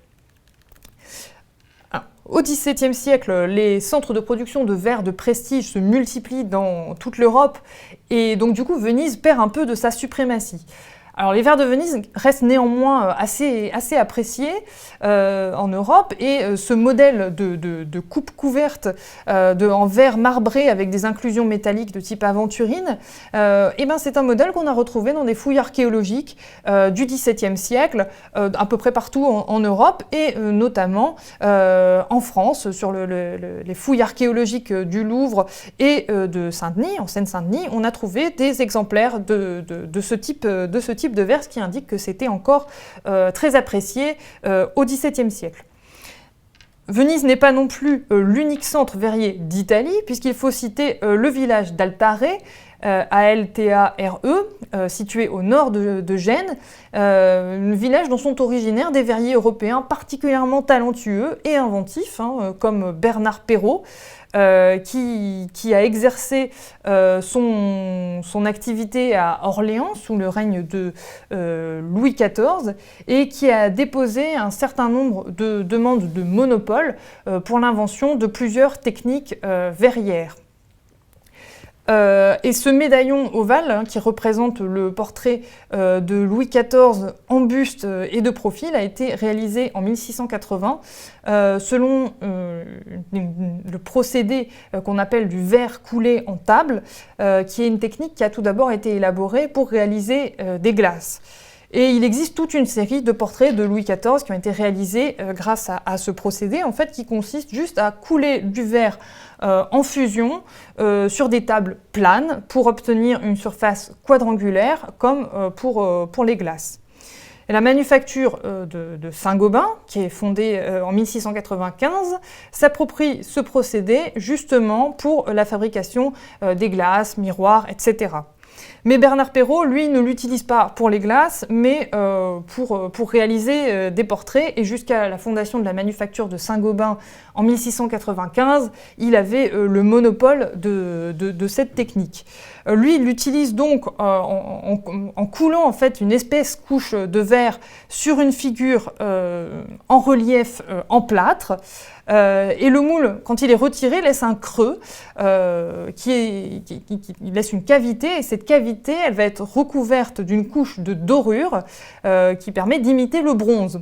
Au XVIIe siècle, les centres de production de verre de prestige se multiplient dans toute l'Europe et donc du coup Venise perd un peu de sa suprématie. Alors les verres de Venise restent néanmoins assez appréciés en Europe et ce modèle de coupe couverte en verre marbré avec des inclusions métalliques de type aventurine, c'est un modèle qu'on a retrouvé dans des fouilles archéologiques du XVIIe siècle à peu près partout en Europe et notamment en France sur les fouilles archéologiques du Louvre et de Saint-Denis, en Seine-Saint-Denis, on a trouvé des exemplaires de ce type de verre, ce qui indique que c'était encore très apprécié au XVIIe siècle. Venise n'est pas non plus l'unique centre verrier d'Italie, puisqu'il faut citer le village d'Altare, A-L-T-A-R-E, situé au nord de Gênes, un village dont sont originaires des verriers européens particulièrement talentueux et inventifs, comme Bernard Perrault, qui a exercé son activité à Orléans sous le règne de Louis XIV et qui a déposé un certain nombre de demandes de monopole pour l'invention de plusieurs techniques verrières. Et ce médaillon ovale, qui représente le portrait de Louis XIV en buste et de profil, a été réalisé en 1680 selon le procédé qu'on appelle du verre coulé en table, qui est une technique qui a tout d'abord été élaborée pour réaliser des glaces. Et il existe toute une série de portraits de Louis XIV qui ont été réalisés grâce à ce procédé, en fait, qui consiste juste à couler du verre en fusion sur des tables planes pour obtenir une surface quadrangulaire comme pour les glaces. Et la manufacture de Saint-Gobain, qui est fondée en 1695, s'approprie ce procédé justement pour la fabrication des glaces, miroirs, etc. Mais Bernard Perrault, lui, ne l'utilise pas pour les glaces, mais pour réaliser des portraits. Et jusqu'à la fondation de la manufacture de Saint-Gobain en 1695, il avait le monopole de cette technique. Lui, il l'utilise donc en coulant en fait une épaisse couche de verre sur une figure en relief en plâtre. Et le moule, quand il est retiré, laisse un creux qui laisse une cavité, et cette cavité, elle va être recouverte d'une couche de dorure qui permet d'imiter le bronze.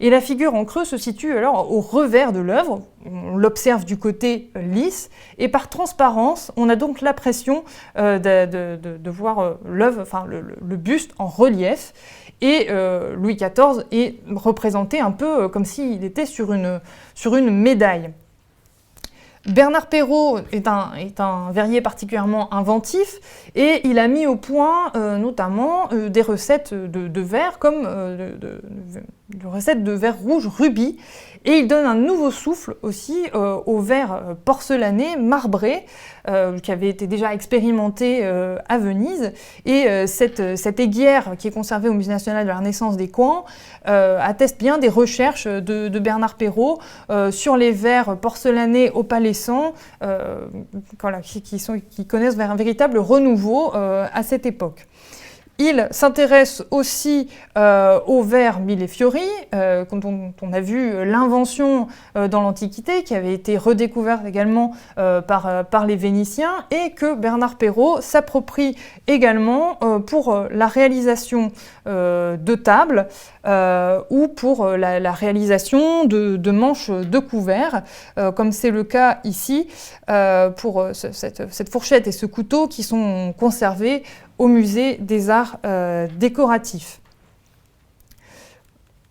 Et la figure en creux se situe alors au revers de l'œuvre, on l'observe du côté lisse, et par transparence, on a donc l'impression de voir l'œuvre, enfin le buste en relief. Et Louis XIV est représenté un peu comme s'il était sur une médaille. Bernard Perrault est un verrier particulièrement inventif et il a mis au point notamment des recettes de verre comme de recettes de verre rouge rubis, et il donne un nouveau souffle aussi au verre porcelané marbré qui avait été déjà expérimenté à Venise, et cette aiguière qui est conservée au Musée national de la Renaissance des Caen atteste bien des recherches de Bernard Perrault sur les verres porcelanés opalescents qui connaissent un véritable renouveau à cette époque. Il s'intéresse aussi aux verres millefiori, quand on a vu l'invention dans l'Antiquité, qui avait été redécouverte également par les Vénitiens, et que Bernard Perrault s'approprie également pour la réalisation de tables ou pour la réalisation de manches de couverts, comme c'est le cas ici pour cette fourchette et ce couteau qui sont conservés au musée des arts décoratifs.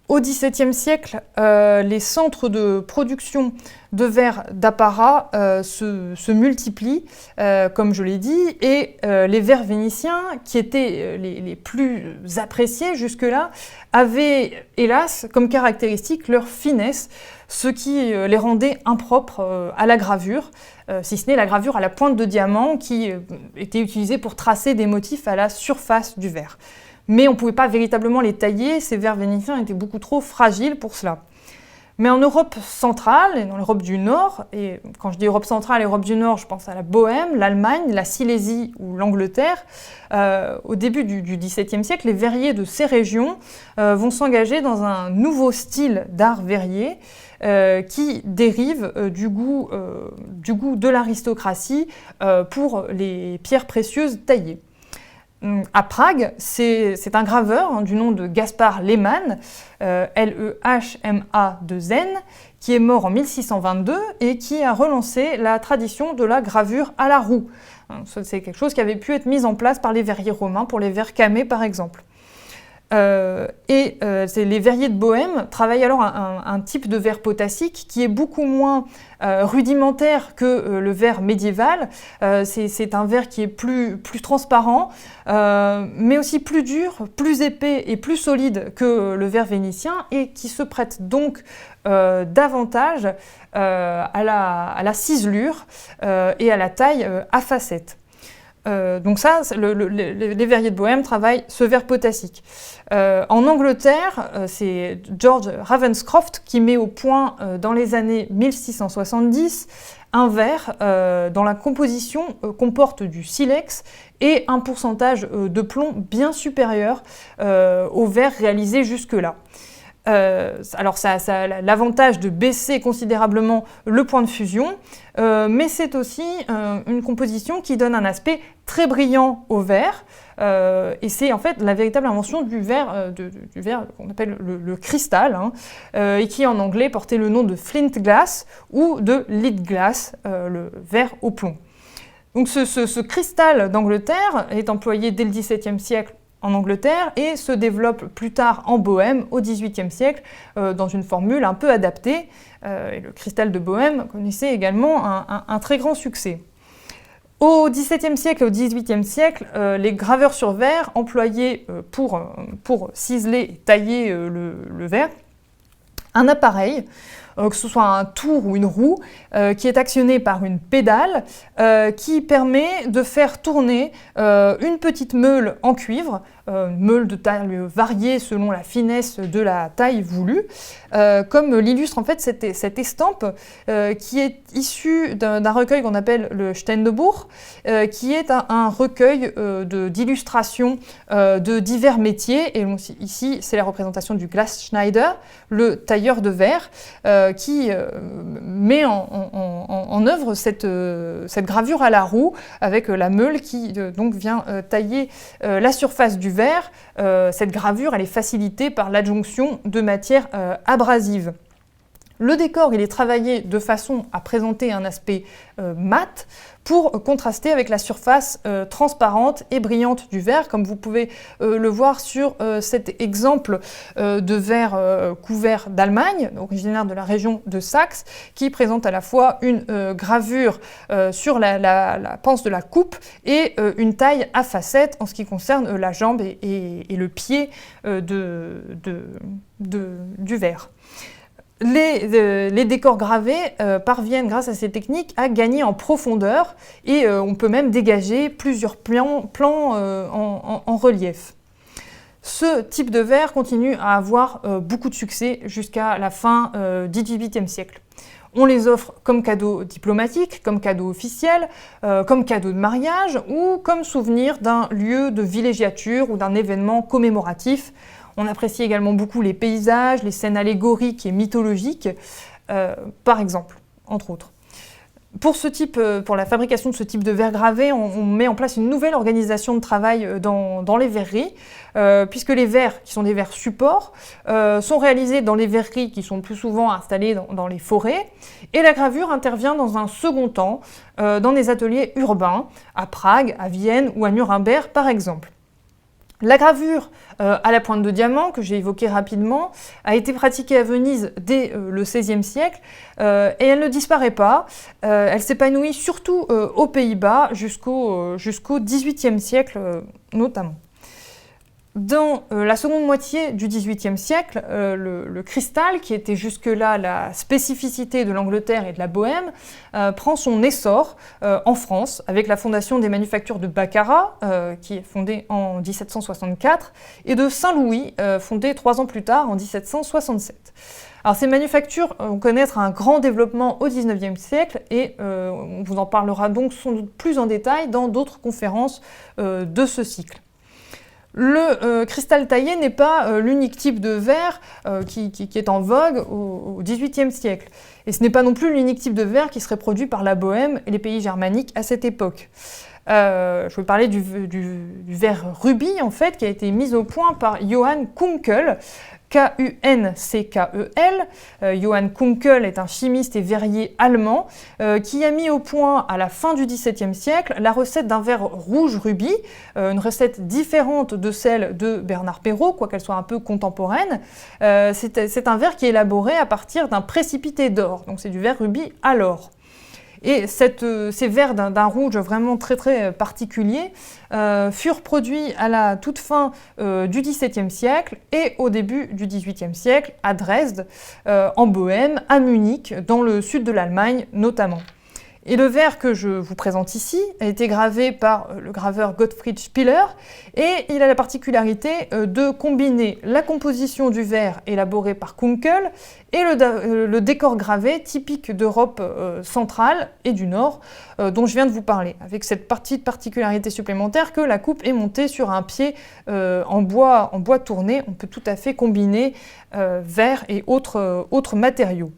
Au XVIIe siècle, les centres de production de verre d'apparat se multiplient, comme je l'ai dit, et les verres vénitiens, qui étaient les plus appréciés jusque-là, avaient, hélas, comme caractéristique leur finesse, ce qui les rendait impropres à la gravure, si ce n'est la gravure à la pointe de diamant qui était utilisée pour tracer des motifs à la surface du verre. Mais on ne pouvait pas véritablement les tailler, ces verres vénitiens étaient beaucoup trop fragiles pour cela. Mais en Europe centrale et dans l'Europe du Nord, et quand je dis Europe centrale et Europe du Nord, je pense à la Bohême, l'Allemagne, la Silésie ou l'Angleterre, au début du XVIIe siècle, les verriers de ces régions vont s'engager dans un nouveau style d'art verrier qui dérive du goût de l'aristocratie pour les pierres précieuses taillées. À Prague, c'est un graveur du nom de Gaspard Lehmann, Lehma2n, qui est mort en 1622 et qui a relancé la tradition de la gravure à la roue. C'est quelque chose qui avait pu être mis en place par les verriers romains pour les verres camés par exemple. Les verriers de Bohême travaillent alors un type de verre potassique qui est beaucoup moins rudimentaire que le verre médiéval. C'est un verre qui est plus transparent, mais aussi plus dur, plus épais et plus solide que le verre vénitien, et qui se prête donc davantage à la ciselure et à la taille à facettes. Donc ça, les verriers de Bohême travaillent ce verre potassique. En Angleterre, c'est George Ravenscroft qui met au point dans les années 1670 un verre dont la composition comporte du silex et un pourcentage de plomb bien supérieur au verre réalisé jusque-là. Alors ça a l'avantage de baisser considérablement le point de fusion, mais c'est aussi une composition qui donne un aspect très brillant au verre, et c'est en fait la véritable invention du verre qu'on appelle le cristal, et qui en anglais portait le nom de flint glass ou de lead glass, le verre au plomb. Donc ce cristal d'Angleterre est employé dès le XVIIe siècle en Angleterre et se développe plus tard en Bohême au XVIIIe siècle dans une formule un peu adaptée. Et le cristal de Bohême connaissait également un très grand succès. Au XVIIe siècle et au XVIIIe siècle, les graveurs sur verre employaient pour ciseler et tailler le verre un appareil, que ce soit un tour ou une roue, qui est actionné par une pédale qui permet de faire tourner une petite meule en cuivre, meule de taille variée selon la finesse de la taille voulue, comme l'illustre en fait cette estampe qui est issue d'un recueil qu'on appelle le Ständebuch, qui est un recueil d'illustrations de divers métiers. Et ici, c'est la représentation du Glasschneider, le tailleur de verre, qui met en œuvre cette gravure à la roue avec la meule qui donc vient tailler la surface du verre. Cette gravure, elle est facilitée par l'adjonction de matières abrasives. Le décor, il est travaillé de façon à présenter un aspect mat pour contraster avec la surface transparente et brillante du verre, comme vous pouvez le voir sur cet exemple de verre couvert d'Allemagne, originaire de la région de Saxe, qui présente à la fois une gravure sur la panse de la coupe et une taille à facettes en ce qui concerne la jambe et le pied du verre. Les décors gravés parviennent, grâce à ces techniques, à gagner en profondeur et on peut même dégager plusieurs plans en relief. Ce type de verre continue à avoir beaucoup de succès jusqu'à la fin du XVIIIe siècle. On les offre comme cadeau diplomatique, comme cadeau officiel, comme cadeau de mariage ou comme souvenir d'un lieu de villégiature ou d'un événement commémoratif. On apprécie également beaucoup les paysages, les scènes allégoriques et mythologiques, par exemple, entre autres. Pour la fabrication de ce type de verre gravé, on met en place une nouvelle organisation de travail dans les verreries, puisque les verres, qui sont des verres supports, sont réalisés dans les verreries qui sont plus souvent installées dans les forêts, et la gravure intervient dans un second temps dans des ateliers urbains, à Prague, à Vienne ou à Nuremberg par exemple. La gravure à la pointe de diamant, que j'ai évoquée rapidement, a été pratiquée à Venise dès le XVIe siècle et elle ne disparaît pas. Elle s'épanouit surtout aux Pays-Bas jusqu'au XVIIIe siècle notamment. Dans la seconde moitié du XVIIIe siècle, le cristal, qui était jusque-là la spécificité de l'Angleterre et de la Bohême, prend son essor en France avec la fondation des manufactures de Baccarat, qui est fondée en 1764, et de Saint-Louis, fondée 3 ans plus tard, en 1767. Alors, ces manufactures vont connaître un grand développement au XIXe siècle et on vous en parlera donc sans doute plus en détail dans d'autres conférences de ce cycle. Le cristal taillé n'est pas l'unique type de verre qui est en vogue au XVIIIe siècle. Et ce n'est pas non plus l'unique type de verre qui serait produit par la Bohême et les pays germaniques à cette époque. Je vais parler du verre rubis, en fait, qui a été mis au point par Johann Kunkel, K-U-N-C-K-E-L. Johann Kunkel est un chimiste et verrier allemand qui a mis au point à la fin du XVIIe siècle la recette d'un verre rouge rubis, une recette différente de celle de Bernard Perrault, quoiqu'elle soit un peu contemporaine. C'est un verre qui est élaboré à partir d'un précipité d'or, donc c'est du verre rubis à l'or. Et ces verres d'un rouge vraiment très très particulier furent produits à la toute fin du XVIIe siècle et au début du XVIIIe siècle à Dresde, en Bohême, à Munich, dans le sud de l'Allemagne notamment. Et le verre que je vous présente ici a été gravé par le graveur Gottfried Spiller et il a la particularité de combiner la composition du verre élaboré par Kunkel et le décor gravé typique d'Europe centrale et du Nord dont je viens de vous parler, avec cette petite particularité supplémentaire que la coupe est montée sur un pied en bois tourné. On peut tout à fait combiner verre et autres matériaux.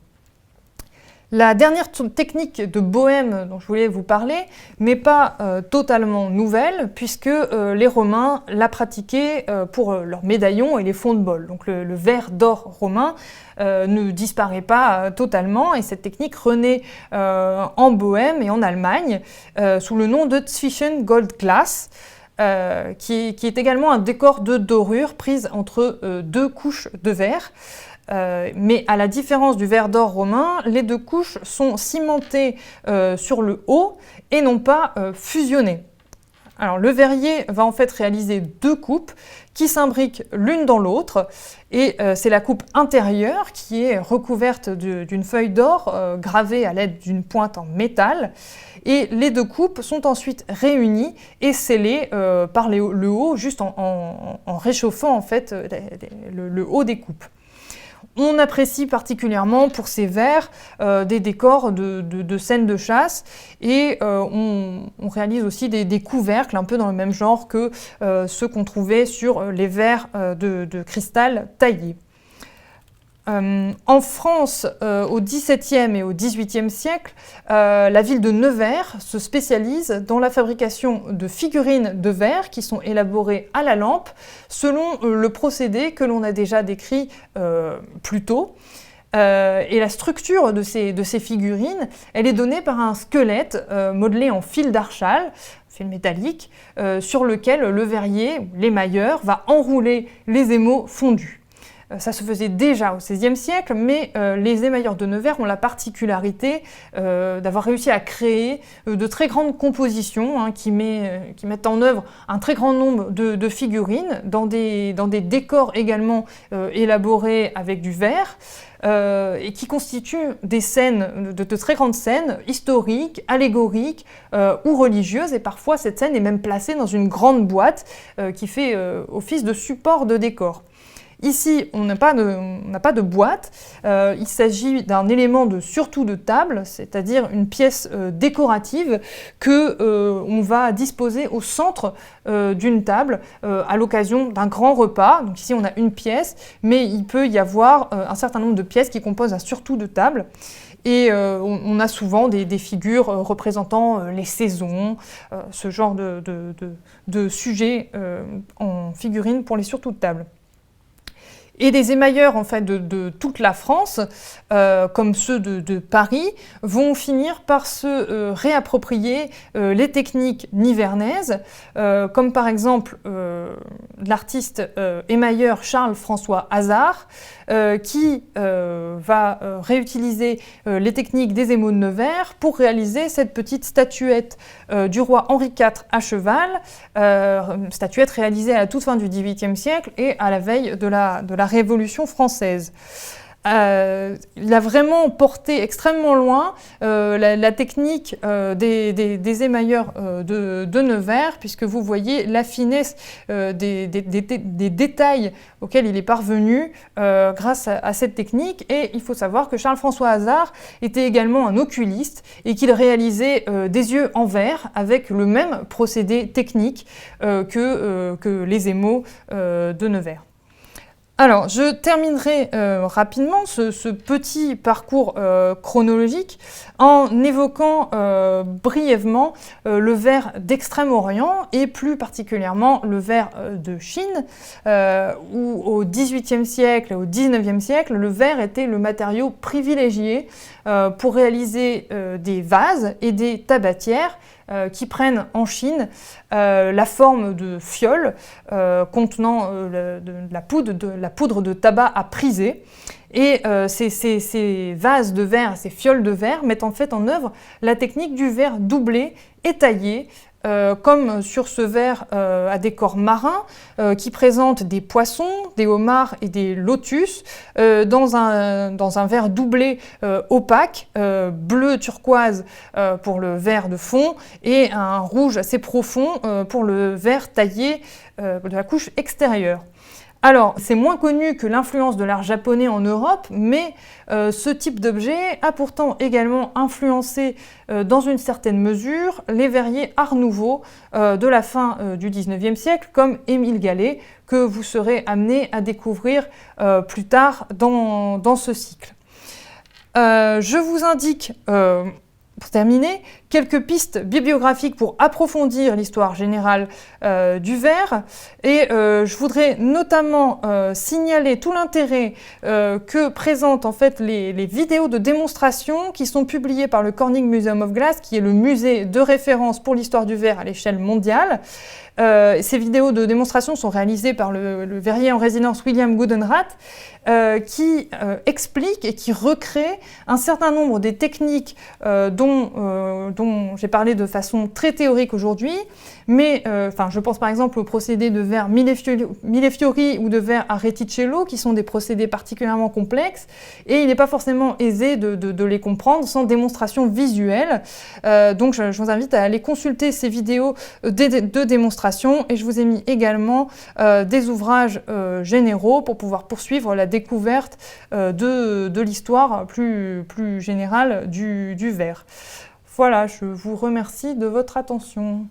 La dernière technique de Bohême dont je voulais vous parler n'est pas totalement nouvelle puisque les Romains la pratiquaient pour leurs médaillons et les fonds de bol. Donc le verre d'or romain ne disparaît pas totalement et cette technique renaît en Bohême et en Allemagne sous le nom de Zwischen Goldglas. Qui est également un décor de dorure prise entre deux couches de verre. Mais à la différence du verre d'or romain, les deux couches sont cimentées sur le haut et non pas fusionnées. Alors le verrier va en fait réaliser deux coupes qui s'imbriquent l'une dans l'autre et c'est la coupe intérieure qui est recouverte d'une feuille d'or gravée à l'aide d'une pointe en métal et les deux coupes sont ensuite réunies et scellées par le haut juste en réchauffant en fait le haut des coupes. On apprécie particulièrement pour ces verres des décors de scènes de chasse et on réalise aussi des couvercles un peu dans le même genre que ceux qu'on trouvait sur les verres de cristal taillés. En France, au XVIIe et au XVIIIe siècle, la ville de Nevers se spécialise dans la fabrication de figurines de verre qui sont élaborées à la lampe selon le procédé que l'on a déjà décrit plus tôt. Et la structure de ces figurines, elle est donnée par un squelette modelé en fil d'archal, fil métallique, sur lequel le verrier, l'émailleur, va enrouler les émaux fondus. Ça se faisait déjà au XVIe siècle, mais les émailleurs de Nevers ont la particularité d'avoir réussi à créer de très grandes compositions qui mettent en œuvre un très grand nombre de figurines dans des décors également élaborés avec du verre. Et qui constituent des scènes, de très grandes scènes historiques, allégoriques ou religieuses, et parfois cette scène est même placée dans une grande boîte qui fait office de support de décor. Ici, on n'a pas de boîte, il s'agit d'un élément surtout de table, c'est-à-dire une pièce décorative qu'on va disposer au centre d'une table à l'occasion d'un grand repas. Donc ici, on a une pièce, mais il peut y avoir un certain nombre de pièces qui composent un surtout de table. Et on a souvent des figures représentant les saisons, ce genre de sujets en figurines pour les surtout de table. Et des émailleurs en fait, de toute la France, comme ceux de Paris, vont finir par se réapproprier les techniques nivernaises, comme par exemple l'artiste émailleur Charles-François Hazard, qui va réutiliser les techniques des émaux de Nevers pour réaliser cette petite statuette du roi Henri IV à cheval, statuette réalisée à la toute fin du XVIIIe siècle et à la veille de la Révolution française. Il a vraiment porté extrêmement loin la technique des émailleurs de Nevers, puisque vous voyez la finesse des détails auxquels il est parvenu grâce à cette technique. Et il faut savoir que Charles-François Hazard était également un oculiste et qu'il réalisait des yeux en verre avec le même procédé technique que les émaux de Nevers. Alors, je terminerai rapidement ce petit parcours chronologique en évoquant brièvement le verre d'Extrême-Orient et plus particulièrement le verre de Chine, où au XVIIIe siècle et au XIXe siècle, le verre était le matériau privilégié pour réaliser des vases et des tabatières qui prennent en Chine la forme de fioles contenant la poudre de tabac à priser. Et ces vases de verre, ces fioles de verre mettent en fait en œuvre la technique du verre doublé et taillé, comme sur ce verre à décor marin qui présente des poissons, des homards et des lotus dans un verre doublé opaque, bleu turquoise pour le verre de fond et un rouge assez profond pour le verre taillé de la couche extérieure. Alors, c'est moins connu que l'influence de l'art japonais en Europe, mais ce type d'objet a pourtant également influencé dans une certaine mesure les verriers Art Nouveau de la fin du XIXe siècle, comme Émile Gallé, que vous serez amené à découvrir plus tard dans ce cycle. Je vous indique, pour terminer, quelques pistes bibliographiques pour approfondir l'histoire générale du verre. Et je voudrais notamment signaler tout l'intérêt que présentent en fait les vidéos de démonstration qui sont publiées par le Corning Museum of Glass, qui est le musée de référence pour l'histoire du verre à l'échelle mondiale. Ces vidéos de démonstration sont réalisées par le verrier en résidence William Goodenrath, qui explique et qui recrée un certain nombre des techniques dont j'ai parlé de façon très théorique aujourd'hui, mais je pense par exemple aux procédés de verre Millefiori ou de verre à reticello, qui sont des procédés particulièrement complexes, et il n'est pas forcément aisé de les comprendre sans démonstration visuelle. Donc je vous invite à aller consulter ces vidéos de démonstration, et je vous ai mis également des ouvrages généraux pour pouvoir poursuivre la découverte de l'histoire plus générale du verre. Voilà, je vous remercie de votre attention.